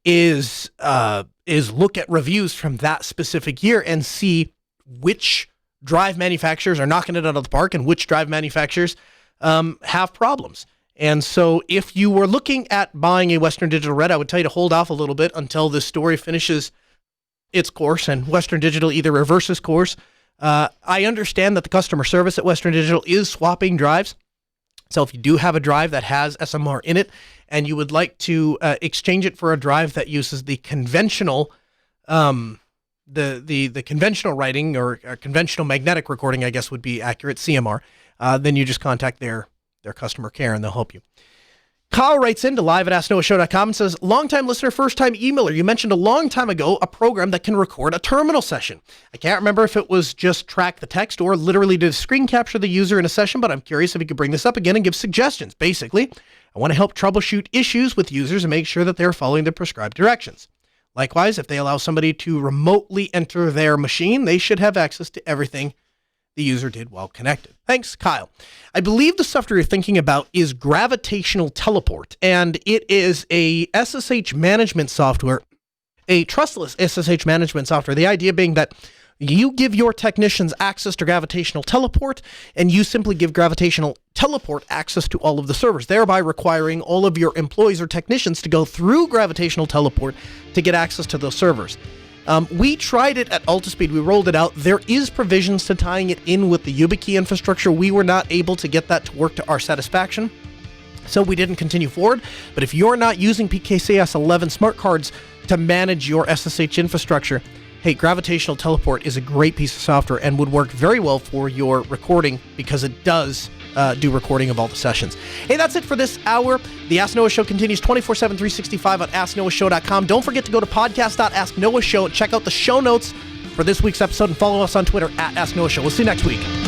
is look at reviews from that specific year and see which drive manufacturers are knocking it out of the park and which drive manufacturers have problems. And so if you were looking at buying a Western Digital Red, I would tell you to hold off a little bit until this story finishes its course and Western Digital either reverses course. I understand that the customer service at Western Digital is swapping drives. So if you do have a drive that has SMR in it and you would like to exchange it for a drive that uses the conventional the conventional writing or conventional magnetic recording, I guess would be accurate, CMR, then you just contact their customer care and they'll help you. Kyle writes into live@asknoahshow.com and says, long-time listener, first-time emailer. You mentioned a long time ago a program that can record a terminal session. I can't remember if it was just track the text or literally to screen capture the user in a session, but I'm curious if you could bring this up again and give suggestions. Basically, I want to help troubleshoot issues with users and make sure that they're following the prescribed directions. Likewise, if they allow somebody to remotely enter their machine, they should have access to everything the user did while connected. Thanks, Kyle. I believe the software you're thinking about is Gravitational Teleport, and it is a SSH management software, a trustless SSH management software. The idea being that you give your technicians access to Gravitational Teleport, and you simply give Gravitational Teleport access to all of the servers, thereby requiring all of your employees or technicians to go through Gravitational Teleport to get access to those servers. We tried it at Altispeed. We rolled it out. There is provisions to tying it in with the YubiKey infrastructure. We were not able to get that to work to our satisfaction, so we didn't continue forward. But if you're not using PKCS 11 smart cards to manage your SSH infrastructure, hey, Gravitational Teleport is a great piece of software and would work very well for your recording because it does do recording of all the sessions. Hey, that's it for this hour. The Ask Noah Show continues 24/7, 365 on AskNoahShow.com. Don't forget to go to podcast.asknoahshow and check out the show notes for this week's episode and follow us on Twitter @AskNoahShow. We'll see you next week.